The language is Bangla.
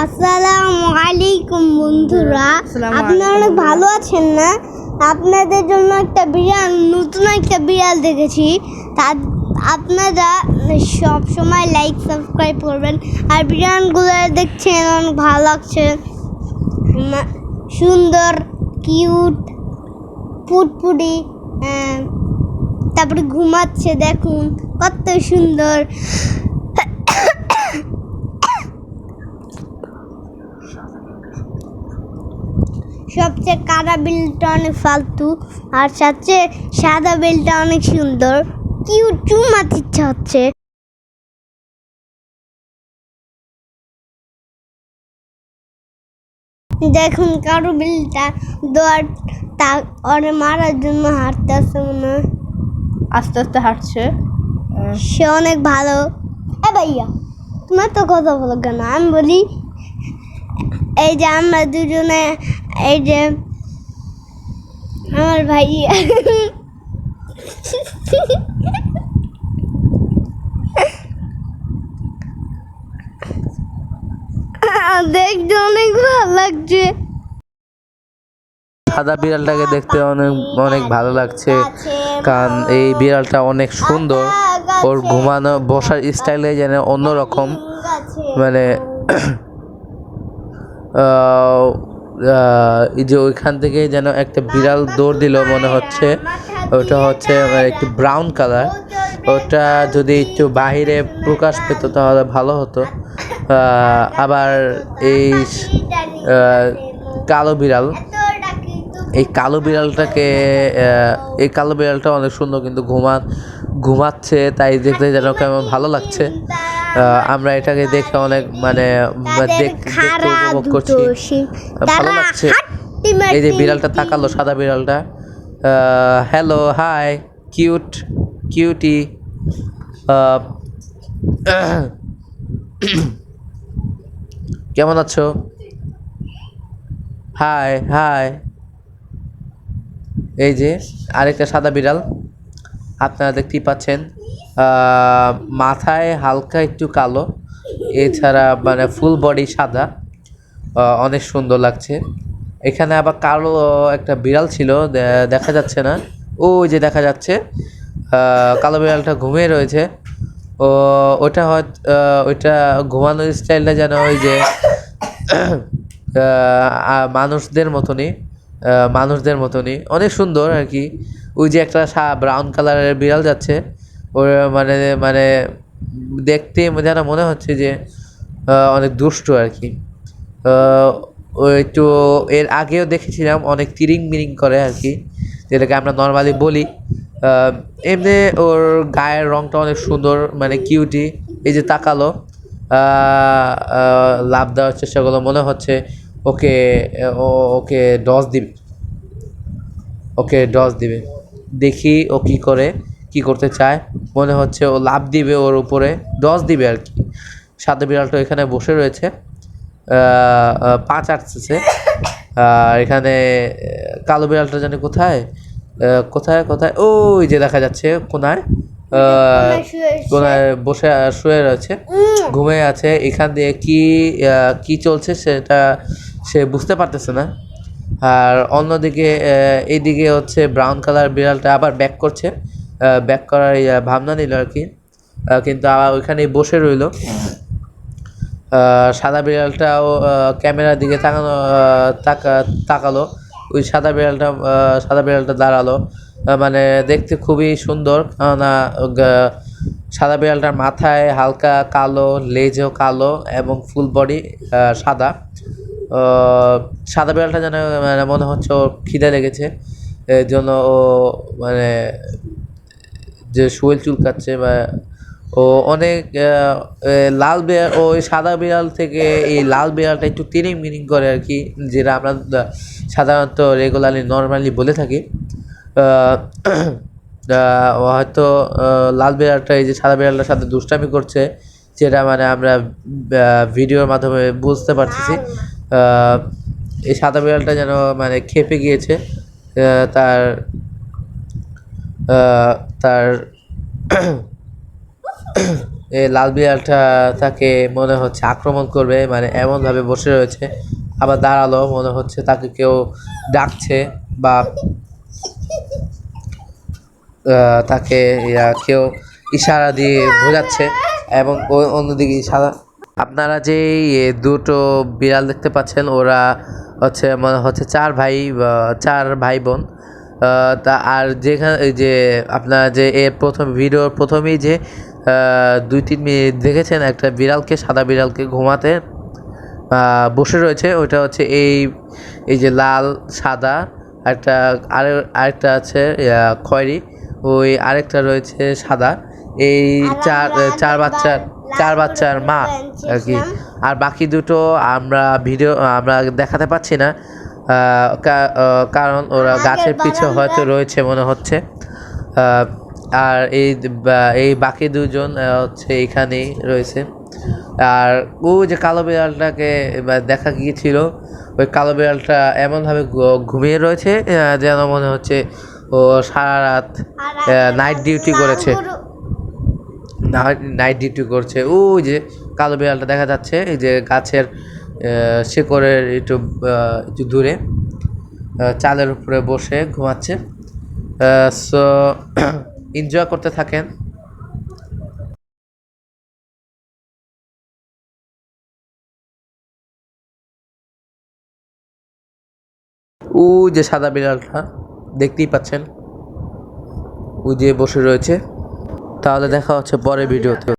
আসসালামু আলাইকুম বন্ধুরা, আপনারা অনেক ভালো আছেন না? আপনাদের জন্য নতুন একটা বিড়াল দেখেছি। তা আপনারা সব সময় লাইক সাবস্ক্রাইব করবেন। আর বিড়ালগুলো দেখছেন অনেক ভালো লাগছে, সুন্দর, কিউট, ফুটফুটি। তারপরে ঘুমাচ্ছে, দেখুন কত সুন্দর। সবচেয়ে কাটা বিড়ালটা অনেক ফালতু, আর সবচেয়ে সাদা বিড়ালটা অনেক সুন্দর। কিউট, চুমাতে ইচ্ছা হচ্ছে। দেখুন কারো বিড়ালটা মারার জন্য হাঁটতে আসছে, মনে হয় আস্তে আস্তে হাঁটছে। সে অনেক ভালো। ভাইয়া, তোমার তো কথা বলো কেন? আমি বলি, এই যে আমরা দুজনে, এই যে আমার ভাইয়া দেখতে অনেক ভালো লাগছে। সাদা বিড়ালটাকে দেখতে অনেক ভালো লাগছে, কারণ এই বিড়ালটা অনেক সুন্দর। ওর ঘুমানো বসার স্টাইলে যেন অন্যরকম, মানে এই যে ওইখান থেকে যেন একটা বিড়াল দৌড় দিল মনে হচ্ছে। ওটা হচ্ছে একটু ব্রাউন কালার। ওটা যদি একটু বাহিরে প্রকাশ পেত তাহলে ভালো হতো। আবার এই কালো বিড়াল, এই কালো বিড়ালটা অনেক সুন্দর, কিন্তু ঘুমাচ্ছে, তাই দেখতে যেন কেমন ভালো লাগছে। আমরা এটাকে দেখে অনেক দেখতে উপভোগ করছি, ভালো লাগছে। এই যে বিড়ালটা তাকালো, সাদা বিড়ালটা। Hello, hi, cutie. কেমন আছো? Hi hi. এই যে আরেকটা সাদা বিড়াল আপনারা দেখতেই পাচ্ছেন। মাথায় হালকা একটু কালো, এছাড়া ফুল বডি সাদা, অনেক সুন্দর লাগছে। এখানে আবার কালো একটা বিড়াল ছিল, দেখা যাচ্ছে না। ওই যে দেখা যাচ্ছে, কালো বিড়ালটা ঘুমিয়ে রয়েছে। ওইটা ঘুমানোর স্টাইলটা যেন ওই যে মানুষদের মতনই অনেক সুন্দর আর কি। ওই যে একটা ব্রাউন কালারের বিড়াল যাচ্ছে, ওর মানে দেখতে যেন মনে হচ্ছে যে অনেক দুষ্ট আর কি। ও একটু এর আগেও দেখেছিলাম অনেক তিরিং মিরিং করে আর কি, যেটাকে আমরা নর্মালি বলি। এমনি ওর গায়ের রংটা অনেক সুন্দর, কিউটি। এই যে তাকালো, লাভ দেওয়ার চেষ্টা করলো, মনে হচ্ছে ওকে ডস দিবে। দেখি ও কি করতে চায়। মনে হচ্ছে ও লাভ দিবে, ওর উপরে ডস দিবে আর কি। সাদা বিড়ালটা এখানে বসে রয়েছে, পা চাটছে। আর এখানে কালো বিড়ালটা জানে কোথায় ওই যে দেখা যাচ্ছে কোনায় বসে শুয়ে রয়েছে, ঘুমিয়ে আছে। এখান দিয়ে কি চলছে সেটা সে বুঝতে পারতেছে না। আর অন্যদিকে এইদিকে হচ্ছে ব্রাউন কালার বিড়ালটা আবার ব্যাক করছে, ব্যাক করার ভাবনা নিল আর কি, কিন্তু আবার ওইখানেই বসে রইল। সাদা বিড়ালটাও ক্যামেরার দিকে তাকালো। ওই সাদা বিড়ালটা দাঁড়ালো, দেখতে খুবই সুন্দর। কেননা সাদা বিড়ালটার মাথায় হালকা কালো, লেজও কালো এবং ফুল বডি সাদা। সাদা বিড়ালটা যেন মনে হচ্ছে ওর খিদে লেগেছে, এর জন্য ও যে শরীর চুলকাচ্ছে, ও অনেক লাল বিড়াল। ওই সাদা বিড়াল থেকে এই লাল বিড়ালটা একটু তিরিং মিরিং করে আর কি, যেটা আমরা সাধারণত নর্মালি বলে থাকি। হয়তো লাল বিড়ালটা এই যে সাদা বিড়ালটার সাথে দুষ্টামি করছে, যেটা আমরা ভিডিওর মাধ্যমে বুঝতে পারতেছি। এই সাদা বিড়ালটা যেন খেপে গিয়েছে। তার তার এই লাল বিড়ালটা তাকে মনে হচ্ছে আক্রমণ করবে, মানে এমনভাবে বসে রয়েছে। আবার দাঁড়ালো, মনে হচ্ছে তাকে কেউ ডাকছে বা তাকে কেউ ইশারা দিয়ে বোঝাচ্ছে। এবং অন্যদিকে সাদা, আপনারা যে দুটো বিড়াল দেখতে পাচ্ছেন, ওরা হচ্ছে মনে হচ্ছে চার ভাই বোন। তা আর যেখানে এই যে আপনারা যে এর ভিডিওর প্রথমেই যে 2-3 মিনিট দেখেছেন একটা বিড়ালকে, সাদা বিড়ালকে ঘুমাতে বসে রয়েছে, ওইটা হচ্ছে এই যে লাল সাদা একটা, আরেকটা আছে খয়েরি, ওই আরেকটা রয়েছে সাদা। এই চার বাচ্চার মা আর কি। আর বাকি দুটো আমরা দেখাতে পাচ্ছি না, কারণ ওরা গাছের পিছে হয়তো রয়েছে মনে হচ্ছে। আর এই বাকি দুজন হচ্ছে এইখানেই রয়েছে। আর যে কালো বিড়ালটাকে দেখা গিয়েছিল, ওই কালো বিড়ালটা এমনভাবে ঘুমিয়ে রয়েছে যেন মনে হচ্ছে ও সারা রাত নাইট ডিউটি করেছে। যে কালো বিড়ালটা দেখা যাচ্ছে এই যে গাছের শিকড়ের একটু দূরে চালের উপরে বসে ঘুমাচ্ছে। সো এনজয় করতে থাকেন। যে সাদা বিড়ালটা দেখতেই পাচ্ছেন, যে বসে রয়েছে। তাহলে দেখা হচ্ছে পরের ভিডিওতে।